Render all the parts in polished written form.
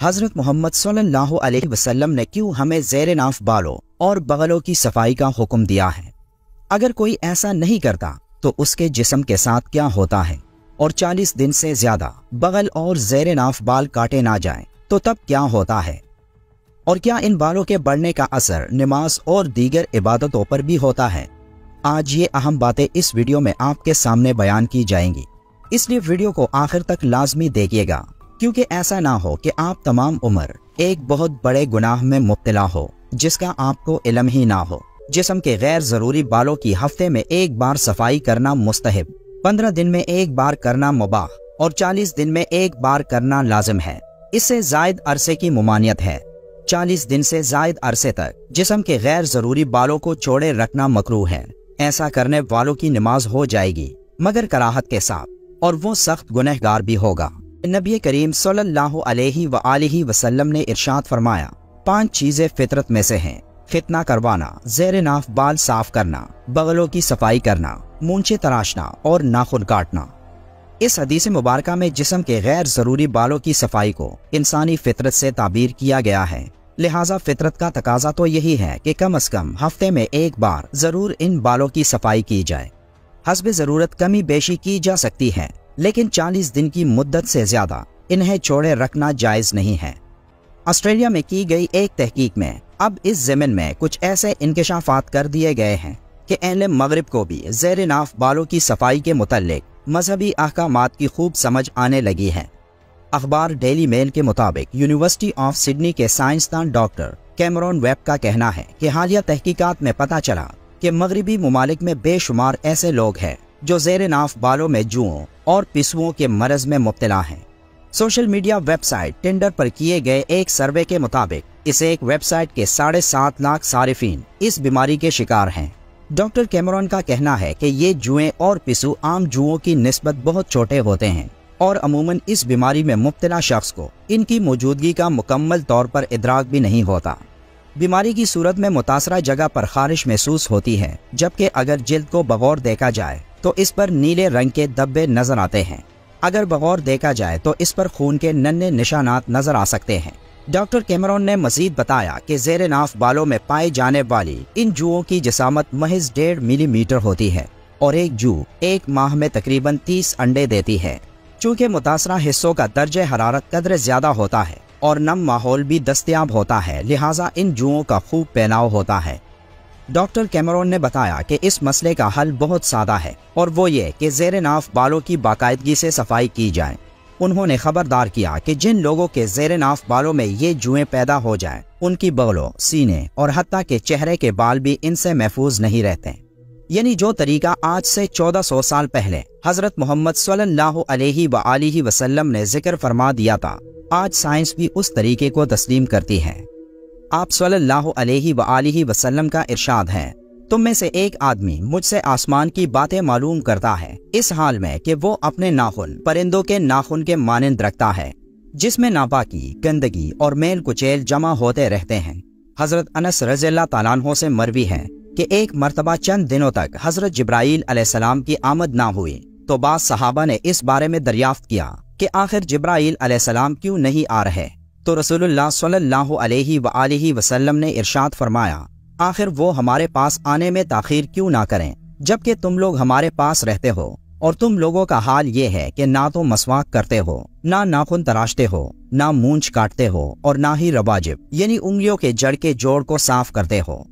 हजरत मोहम्मद सल्लल्लाहु अलैहि वसल्लम ने क्यों हमें ज़ेर नाफ बालों और बगलों की सफाई का हुक्म दिया है? अगर कोई ऐसा नहीं करता तो उसके जिस्म के साथ क्या होता है? और 40 दिन से ज्यादा बगल और ज़ेर नाफ बाल काटे ना जाएं तो तब क्या होता है? और क्या इन बालों के बढ़ने का असर नमाज और दीगर इबादतों पर भी होता है? आज ये अहम बातें इस वीडियो में आपके सामने बयान की जाएंगी, इसलिए वीडियो को आखिर तक लाजमी देखिएगा, क्योंकि ऐसा ना हो कि आप तमाम उम्र एक बहुत बड़े गुनाह में मुब्तला हो जिसका आपको इल्म ही ना हो। जिस्म के गैर जरूरी बालों की हफ्ते में एक बार सफाई करना मुस्तहब, 15 दिन में एक बार करना मुबाह और 40 दिन में एक बार करना लाजिम है। इससे जायद अरसे की मुमानियत है। 40 दिन से जायद अरसे तक जिस्म के गैर जरूरी बालों को छोड़े रखना मकरूह है। ऐसा करने वालों की नमाज हो जाएगी मगर कराहत के साथ, और वो सख्त गुनहगार भी होगा। नबी करीम सल्लल्लाहु अलैहि वसल्लम ने इरशाद फरमाया, 5 चीजें फितरत में से हैं: खितना करवाना, ज़ेर नाफ बाल साफ करना, बगलों की सफाई करना, मूंछें तराशना और नाखून काटना। इस हदीस मुबारका में जिस्म के गैर जरूरी बालों की सफाई को इंसानी फितरत से ताबीर किया गया है। लिहाजा फितरत का तकाजा तो यही है कि कम अज कम हफ्ते में एक बार जरूर इन बालों की सफाई की जाए। हस्बे जरूरत कमी बेशी की जा सकती है, लेकिन 40 दिन की मुद्दत से ज्यादा इन्हें छोड़े रखना जायज नहीं है। ऑस्ट्रेलिया में की गई एक तहकीक में अब इस ज़मीन में कुछ ऐसे इंकशाफात कर दिए गए हैं कि अहले मगरिब को भी ज़ेर नाफ बालों की सफाई के मुतल्लिक मजहबी अहकामात की खूब समझ आने लगी है। अखबार डेली मेल के मुताबिक यूनिवर्सिटी ऑफ सिडनी के साइंसदान डॉक्टर कैमरॉन वेब का कहना है कि हालिया तहकीकात में पता चला कि मगरिबी मुमालिक में बेशुमार ऐसे लोग हैं जो ज़ेर नाफ बालों में जुओं और पिसुओं के मरज में मुब्तला हैं। सोशल मीडिया वेबसाइट टिंडर पर किए गए एक सर्वे के मुताबिक इस एक वेबसाइट के 7.5 लाख सारिफीन इस बीमारी के शिकार हैं। डॉक्टर कैमरॉन का कहना है कि ये जुएं और पिसू आम जुओं की निस्बत बहुत छोटे होते हैं और अमूमन इस बीमारी में मुब्तला शख्स को इनकी मौजूदगी का मुकम्मल तौर पर इदराक भी नहीं होता। बीमारी की सूरत में मुतासरा जगह पर खारिश महसूस होती है, जबकि अगर जिल्द को बगौर देखा जाए तो इस पर नीले रंग के धब्बे नजर आते हैं। अगर बगौर देखा जाए तो इस पर खून के नन्हे निशानात नजर आ सकते हैं। डॉक्टर कैमरॉन ने मजीद बताया कि ज़ेर नाफ बालों में पाए जाने वाली इन जुओं की जिसामत महज 1.5 मिलीमीटर होती है और एक जू एक माह में तकरीबन 30 अंडे देती है। चूँकि मुतासरा हिस्सों का दर्जे हरारत कदर ज्यादा होता है और नम माहौल भी दस्तयाब होता है, लिहाजा इन जुओं का खूब फैलाव होता है। डॉक्टर कैमरॉन ने बताया कि इस मसले का हल बहुत सादा है और वो ये कि ज़ेर नाफ बालों की बाकायदगी से सफाई की जाए। उन्होंने खबरदार किया कि जिन लोगों के ज़ेर नाफ बालों में ये जुएं पैदा हो जाएं, उनकी बगलों, सीने और हत्ता के चेहरे के बाल भी इनसे महफूज नहीं रहते। यानी जो तरीका आज से 1400 साल पहले हजरत मोहम्मद सल्लल्लाहु अलैहि वसल्लम ने जिक्र फरमा दिया था, आज साइंस भी उस तरीके को तस्लीम करती है। आप सल्लल्लाहु अलैहि वसल्लम का इरशाद है, तुम में से एक आदमी मुझसे आसमान की बातें मालूम करता है इस हाल में कि वो अपने नाखून परिंदों के नाखून के मानंद रखता है, जिसमें नापाकी, गंदगी और मेल कुचेल जमा होते रहते हैं। हजरत अनस रज़ियल्लाहु ताला अन्हु से मरवी है कि एक मर्तबा चंद दिनों तक हजरत जिब्राईल अलैहिस्सलाम की आमद ना हुई तो बाज़ सहाबा ने इस बारे में दरियाफ्त किया कि आखिर जिब्राईल अलैहिस्सलाम क्यों नहीं आ रहे, तो रसूलुल्लाह सल्लल्लाहु अलैहि वसल्लम ने इरशाद फरमाया, आखिर वो हमारे पास आने में ताखीर क्यों ना करें, जबकि तुम लोग हमारे पास रहते हो और तुम लोगों का हाल ये है कि ना तो मसवाक करते हो, ना नाखून तराशते हो, ना मूंछ काटते हो और ना ही रवाजिब यानी उंगलियों के जड़ के जोड़ को साफ करते हो।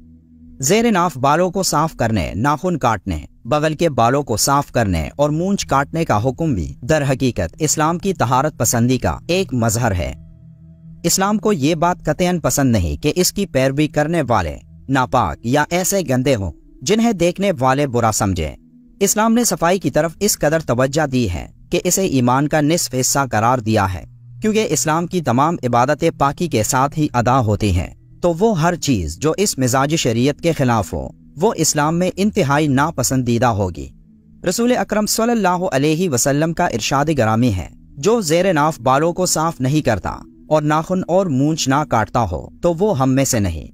ज़ेर नाफ बालों को साफ करने, नाखून काटने, बगल के बालों को साफ करने और मूंछ काटने का हुक्म भी दर हकीकत इस्लाम की तहारत पसंदी का एक मजहर है। इस्लाम को ये बात कतईन पसंद नहीं कि इसकी पैरवी करने वाले नापाक या ऐसे गंदे हों जिन्हें देखने वाले बुरा समझें। इस्लाम ने सफाई की तरफ इस कदर तवज्जो दी है कि इसे ईमान का निस्फ हिस्सा करार दिया है, क्योंकि इस्लाम की तमाम इबादतें पाकी के साथ ही अदा होती हैं, तो वो हर चीज जो इस मिजाज शरीयत के खिलाफ हो वो इस्लाम में इंतहाई नापसंदीदा होगी। रसूल अकरम सल्लल्लाहु अलैहि वसल्लम का इरशाद गरामी है, जो ज़ेर नाफ बालों को साफ नहीं करता और नाखून और मूंछ ना काटता हो तो वो हम में से नहीं।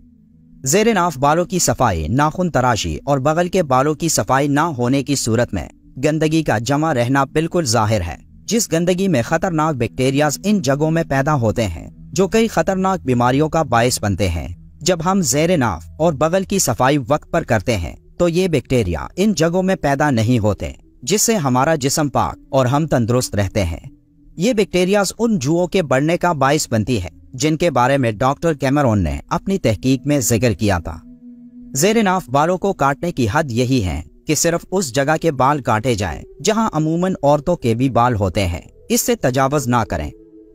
ज़ेर नाफ बालों की सफाई, नाखून तराशी और बगल के बालों की सफाई ना होने की सूरत में गंदगी का जमा रहना बिल्कुल जाहिर है। जिस गंदगी में खतरनाक बैक्टीरियाज इन जगहों में पैदा होते हैं जो कई खतरनाक बीमारियों का बायस बनते हैं। जब हम ज़ेरे नाफ और बगल की सफाई वक्त पर करते हैं तो ये बैक्टीरिया इन जगहों में पैदा नहीं होते, जिससे हमारा जिस्म पाक और हम तंदुरुस्त रहते हैं। ये बैक्टीरिया उन जुओं के बढ़ने का बायस बनती है जिनके बारे में डॉक्टर कैमरॉन ने अपनी तहकीक में जिक्र किया था। ज़ेरे नाफ बालों को काटने की हद यही है कि सिर्फ उस जगह के बाल काटे जाएं जहां अमूमन औरतों के भी बाल होते हैं, इससे तजावुज़ ना करें।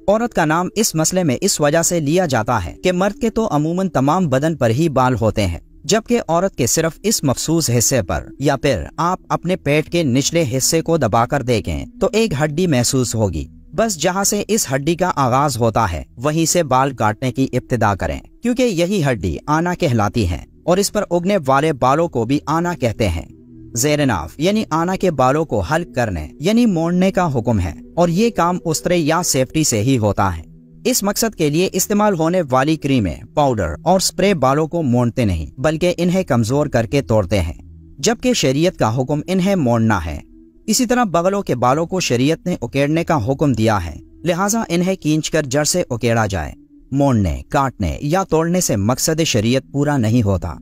औरत का नाम इस मसले में इस वजह से लिया जाता है कि मर्द के तो अमूमन तमाम बदन पर ही बाल होते हैं, जबकि औरत के सिर्फ इस मखसूस हिस्से पर, या फिर आप अपने पेट के निचले हिस्से को दबाकर देखें तो एक हड्डी महसूस होगी। बस जहां से इस हड्डी का आगाज होता है वहीं से बाल काटने की इब्तिदा करें, क्योंकि यही हड्डी आना कहलाती है और इस पर उगने वाले बालों को भी आना कहते हैं। ज़ेरे नाफ यानी आना के बालों को हल्क करने यानी मोड़ने का हुक्म है और ये काम उस्तरे या सेफ्टी से ही होता है। इस मकसद के लिए इस्तेमाल होने वाली क्रीमें, पाउडर और स्प्रे बालों को मोड़ते नहीं बल्कि इन्हें कमजोर करके तोड़ते हैं, जबकि शरीयत का हुक्म इन्हें मोड़ना है। इसी तरह बगलों के बालों को शरीयत ने उकेड़ने का हुक्म दिया है, लिहाजा इन्हें खींचकर जड़ से उकेड़ा जाए। मोड़ने, काटने या तोड़ने से मकसद शरीयत पूरा नहीं होता।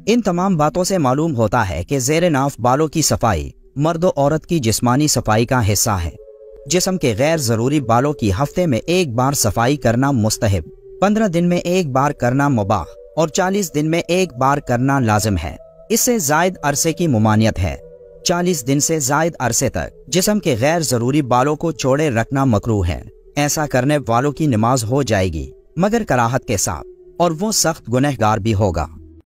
इन तमाम बातों से मालूम होता है कि ज़ेरे नाफ बालों की सफाई मर्द और औरत की जिस्मानी सफाई का हिस्सा है। जिस्म के गैर ज़रूरी बालों की हफ्ते में एक बार सफाई करना मुस्तहब, 15 दिन में एक बार करना मुबाह और 40 दिन में एक बार करना लाजिम है। इससे जायद अरसे की मुमानियत है। 40 दिन से जायद अरसे तक जिस्म के गैर ज़रूरी बालों को चौड़े रखना मकरूह है। ऐसा करने वालों की नमाज हो जाएगी मगर कराहत के साथ, और वो सख्त गुनहगार भी होगा।